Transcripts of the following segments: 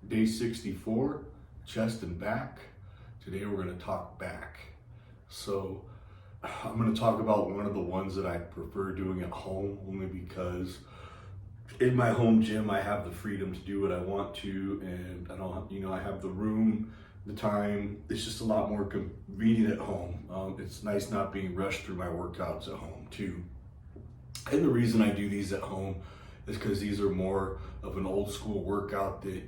Day 64, chest and back. Today we're going to talk back. So I'm going to talk about one of the ones that I prefer doing at home, only because in my home gym I have the freedom to do what I want to, and I don't, I have the room, the time. It's just a lot more convenient at home. It's nice not being rushed through my workouts at home too. And the reason I do these at home is because these are more of an old school workout that,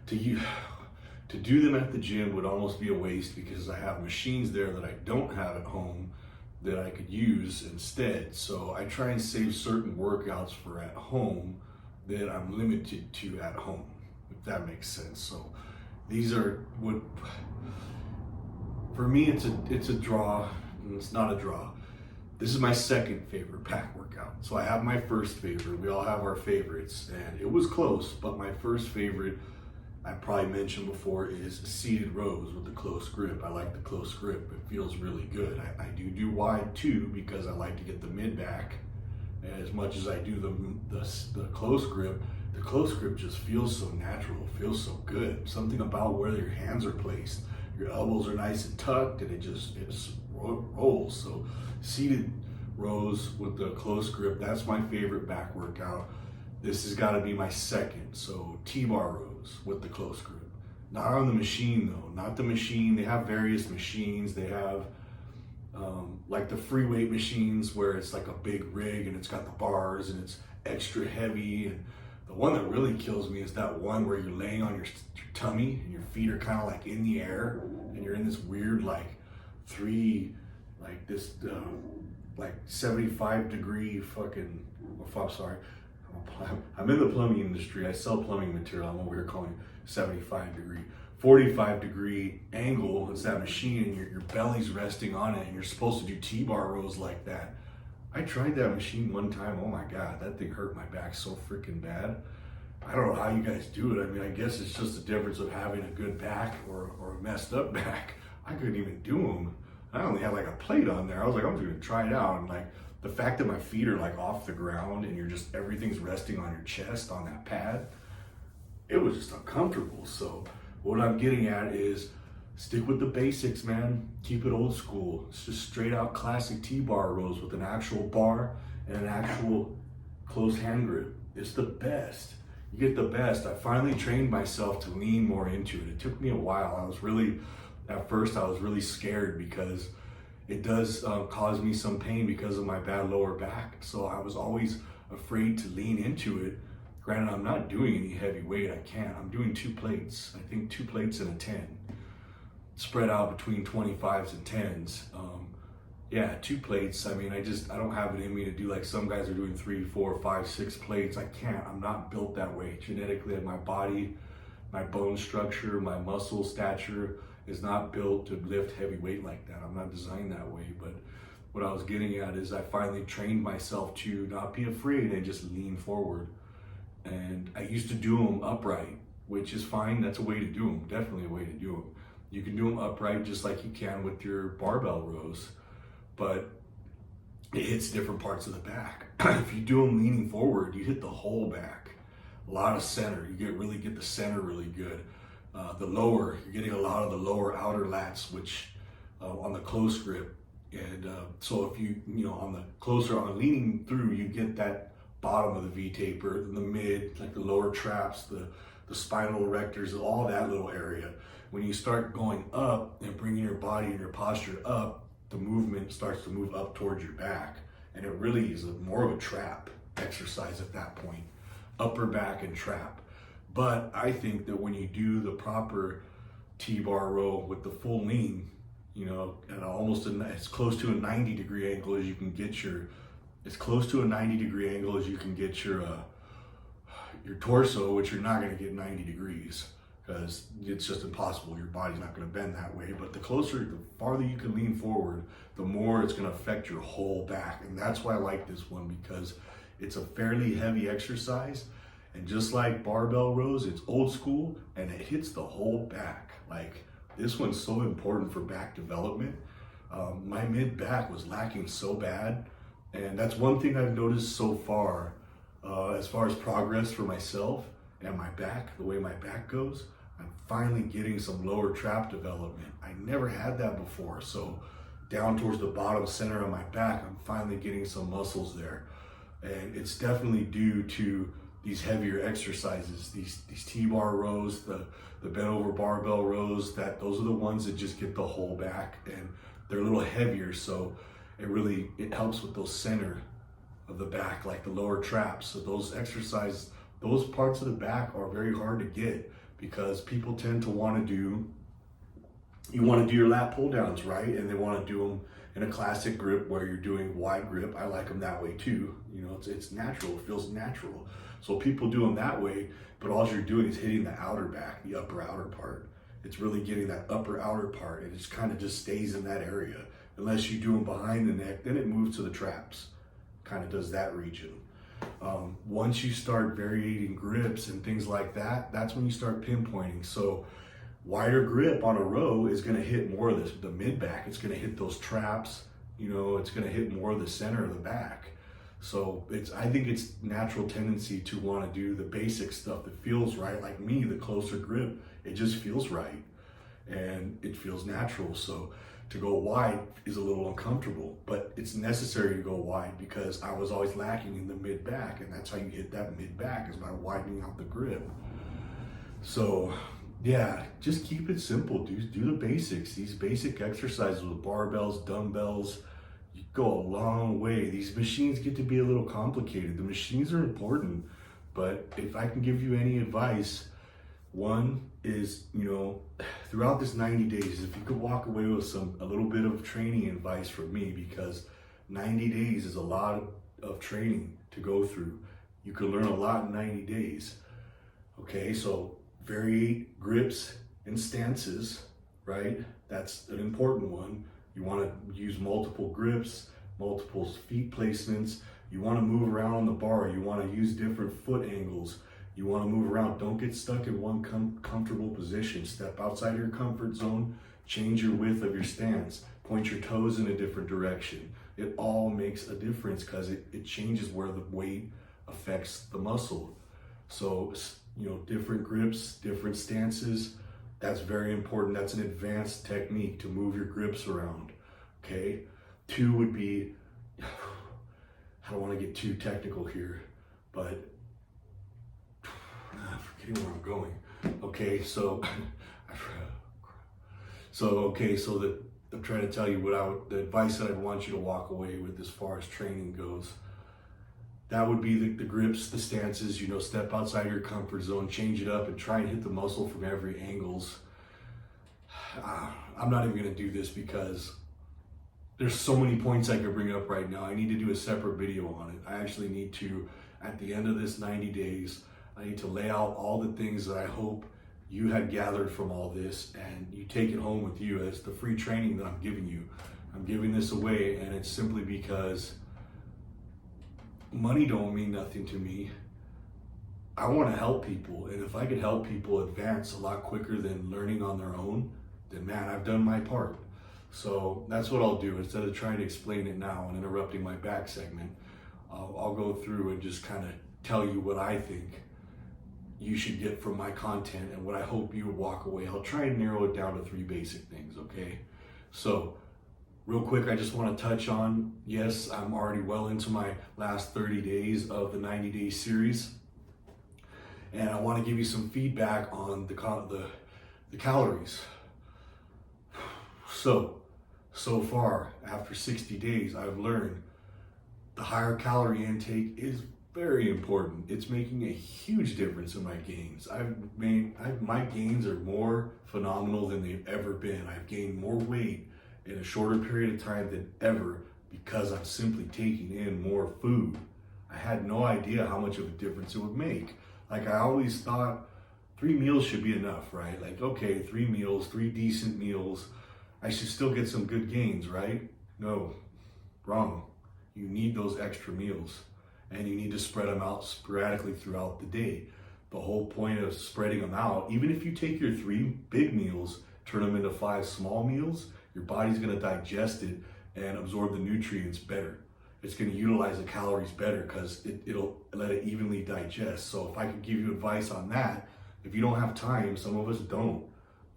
to you, to do them at the gym would almost be a waste, because I have machines there that I don't have at home that I could use instead. So I try and save certain workouts for at home that I'm limited to at home, if that makes sense. So these are what, for me, it's a draw, and it's not a draw. This is my second favorite back workout. So I have my first favorite. We all have our favorites, and it was close, but my first favorite, I probably mentioned before, is seated rows with the close grip. I like the close grip. It feels really good. I do wide too, because I like to get the mid back as much as I do the close grip. The close grip just feels so natural, feels so good. Something about where your hands are placed. Your elbows are nice and tucked, and it just rolls. So seated rows with the close grip, that's my favorite back workout. This has got to be my second. So TBar Rows with the close grip. Not on the machine though, not the machine. They have various machines. They have like the free weight machines where it's like a big rig and it's got the bars and it's extra heavy. And the one that really kills me is that one where you're laying on your tummy and your feet are kind of like in the air, and you're in this weird like 75-degree fucking, I'm sorry, I'm in the plumbing industry. I sell plumbing material. I'm over here calling 75-degree, 45-degree angle. It's that machine, and your belly's resting on it, and you're supposed to do T-bar rows like that. I tried that machine one time. Oh my God, that thing hurt my back so freaking bad. I don't know how you guys do it. I mean, I guess it's just the difference of having a good back or a messed up back. I couldn't even do them. I only had like a plate on there. I was like, I'm just gonna try it out. And like the fact that my feet are like off the ground and everything's resting on your chest on that pad, it was just uncomfortable. So what I'm getting at is stick with the basics, man. Keep it old school. It's just straight out classic T-bar rows with an actual bar and an actual close hand grip. It's the best. You get the best. I finally trained myself to lean more into it. It took me a while. At first I was really scared, because it does cause me some pain because of my bad lower back. So I was always afraid to lean into it. Granted, I'm not doing any heavy weight. I can't. I'm doing 2 plates. I think 2 plates and a 10. Spread out between 25s and 10s. 2 plates. I mean, I don't have it in me to do like some guys are doing 3, 4, 5, 6 plates. I can't. I'm not built that way. Genetically, my body, my bone structure, my muscle stature is not built to lift heavy weight like that. I'm not designed that way. But what I was getting at is I finally trained myself to not be afraid and just lean forward. And I used to do them upright, which is fine. That's a way to do them. Definitely a way to do them. You can do them upright just like you can with your barbell rows, but it hits different parts of the back. If you do them leaning forward, you hit the whole back. A lot of center. You really get the center really good. The lower, you're getting a lot of the lower outer lats, which on the close grip. And so if on the closer, on leaning through, you get that bottom of the V-taper, the mid, like the lower traps, the spinal erectors, all that little area. When you start going up and bringing your body and your posture up, the movement starts to move up towards your back. And it really is more of a trap exercise at that point. Upper back and trap. But I think that when you do the proper T-bar row with the full lean, at almost as close to a 90-degree angle as you can get your torso, which you're not going to get 90 degrees because it's just impossible. Your body's not going to bend that way. But the farther you can lean forward, the more it's going to affect your whole back. And that's why I like this one, because it's a fairly heavy exercise. And just like barbell rows, it's old school and it hits the whole back. Like, this one's so important for back development. My mid back was lacking so bad. And that's one thing I've noticed so far as progress for myself. and my back, the way my back goes, I'm finally getting some lower trap development. I never had that before. So down towards the bottom center of my back, I'm finally getting some muscles there. And it's definitely due to these heavier exercises, these TBar rows, the bent over barbell rows, those are the ones that just get the whole back, and they're a little heavier. So it helps with those center of the back, like the lower traps. So those exercises, those parts of the back are very hard to get, because people tend to want to do your lat pull downs, right? And they want to do them in a classic grip where you're doing wide grip. I like them that way too. You know, it's natural, it feels natural. So people do them that way, but all you're doing is hitting the outer back, the upper outer part. It's really getting that upper outer part, and it just stays in that area. Unless you do them behind the neck, then it moves to the traps. Kind of does that region. Once you start varying grips and things like that, that's when you start pinpointing. So wider grip on a row is going to hit more of the mid back. It's going to hit those traps. You know, it's going to hit more of the center of the back. So I think it's natural tendency to want to do the basic stuff that feels right. Like me, the closer grip, it just feels right and it feels natural. So to go wide is a little uncomfortable, but it's necessary to go wide because I was always lacking in the mid back, and that's how you hit that mid back, is by widening out the grip. So yeah, just keep it simple. Do the basics. These basic exercises with barbells, dumbbells, you go a long way. These machines get to be a little complicated. The machines are important, but if I can give you any advice, one is, you know, throughout this 90 days, if you could walk away with a little bit of training advice from me, because 90 days is a lot of training to go through. You could learn a lot in 90 days. Okay, so vary grips and stances, right? That's an important one. You want to use multiple grips, multiple feet placements. You want to move around on the bar. You want to use different foot angles. You want to move around. Don't get stuck in one comfortable position. Step outside your comfort zone. Change your width of your stance. Point your toes in a different direction. It all makes a difference because it changes where the weight affects the muscle. So, you know, different grips, different stances. That's very important. That's an advanced technique to move your grips around. Okay. 2 would be, I don't want to get too technical here, but I'm forgetting where I'm going. Okay, so I'm trying to tell you the advice that I want you to walk away with as far as training goes. That would be the grips, the stances, you know, step outside your comfort zone, change it up, and try and hit the muscle from every angles. I'm not even going to do this because there's so many points I could bring up right now. I need to do a separate video on it. I actually need to, at the end of this 90 days, I need to lay out all the things that I hope you had gathered from all this, and you take it home with you as the free training that I'm giving you. I'm giving this away, and it's simply because money don't mean nothing to me. I want to help people, and if I could help people advance a lot quicker than learning on their own, then man, I've done my part. So that's what I'll do. Instead of trying to explain it now and interrupting my back segment, I'll go through and just kind of tell you what I think you should get from my content and what I hope you walk away. I'll try and narrow it down to 3 basic things, okay? So real quick, I just want to touch on, yes, I'm already well into my last 30 days of the 90-day series. And I want to give you some feedback on the calories. So far, after 60 days, I've learned the higher calorie intake is very important. It's making a huge difference in my gains. My gains are more phenomenal than they've ever been. I've gained more weight in a shorter period of time than ever because I'm simply taking in more food. I had no idea how much of a difference it would make. Like, I always thought 3 meals should be enough, right? Like, okay, 3 meals, 3 decent meals, I should still get some good gains, right? No, wrong. You need those extra meals, and you need to spread them out sporadically throughout the day. The whole point of spreading them out, even if you take your 3 big meals, turn them into 5 small meals, your body's gonna digest it and absorb the nutrients better. it's going to utilize the calories better because it'll let it evenly digest. So if I could give you advice on that, if you don't have time, some of us don't.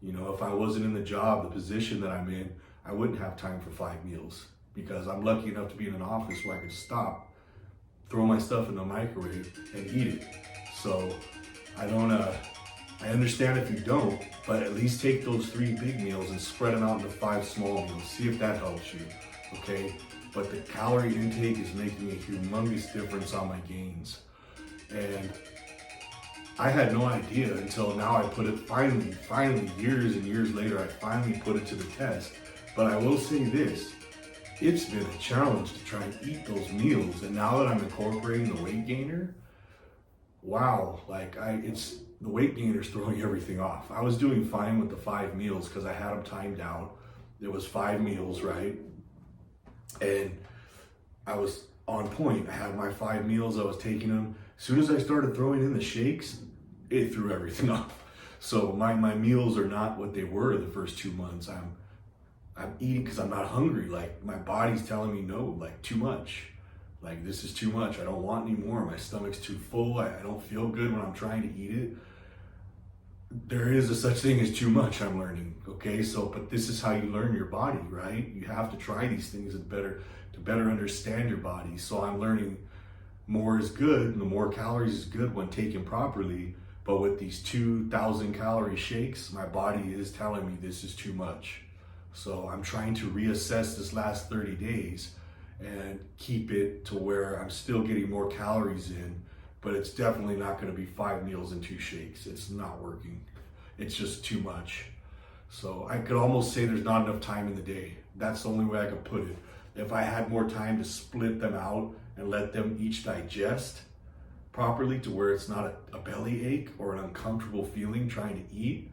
You know, if I wasn't in the job, the position that I'm in, I wouldn't have time for 5 meals because I'm lucky enough to be in an office where I could stop, throw my stuff in the microwave and eat it. So I understand if you don't, but at least take those 3 big meals and spread them out into 5 small meals. See if that helps you, okay? But the calorie intake is making a humongous difference on my gains. And I had no idea until now. I put it finally, years and years later, I finally put it to the test. But I will say this, it's been a challenge to try and eat those meals. And now that I'm incorporating the weight gainer, wow, the weight gainer's throwing everything off. I was doing fine with the 5 meals because I had them timed out. It was 5 meals, right? And I was on point. I had my 5 meals, I was taking them. As soon as I started throwing in the shakes, it threw everything off. So my meals are not what they were the first 2 months. I'm eating because I'm not hungry. Like my body's telling me no, like too much. Like this is too much. I don't want any more. My stomach's too full. I don't feel good when I'm trying to eat it. There is a such thing as too much, I'm learning. Okay, but this is how you learn your body, right? You have to try these things to better understand your body. So I'm learning more is good, and the more calories is good when taken properly. But with these 2,000 calorie shakes, my body is telling me this is too much. So I'm trying to reassess this last 30 days and keep it to where I'm still getting more calories in, but it's definitely not going to be 5 meals and 2 shakes. It's not working. It's just too much. So I could almost say there's not enough time in the day. That's the only way I could put it. If I had more time to split them out and let them each digest properly to where it's not a belly ache or an uncomfortable feeling trying to eat,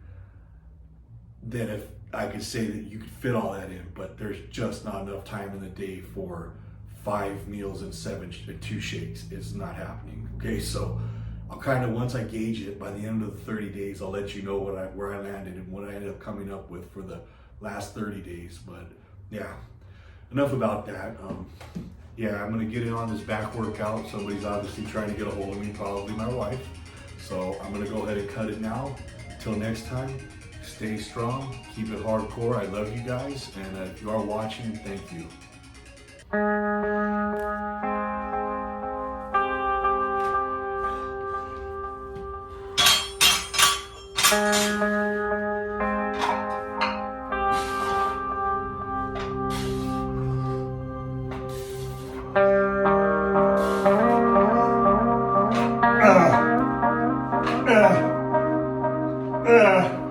then if I could say that you could fit all that in, but there's just not enough time in the day for 5 meals and 2 shakes. It's not happening. Okay, so I'll kind of, once I gauge it, by the end of the 30 days, I'll let you know where I landed and what I ended up coming up with for the last 30 days. But yeah, enough about that. Yeah, I'm gonna get in on this back workout. Somebody's obviously trying to get a hold of me, probably my wife. So I'm gonna go ahead and cut it now. Until next time, stay strong, keep it hardcore. I love you guys, and if you are watching, thank you. Ah.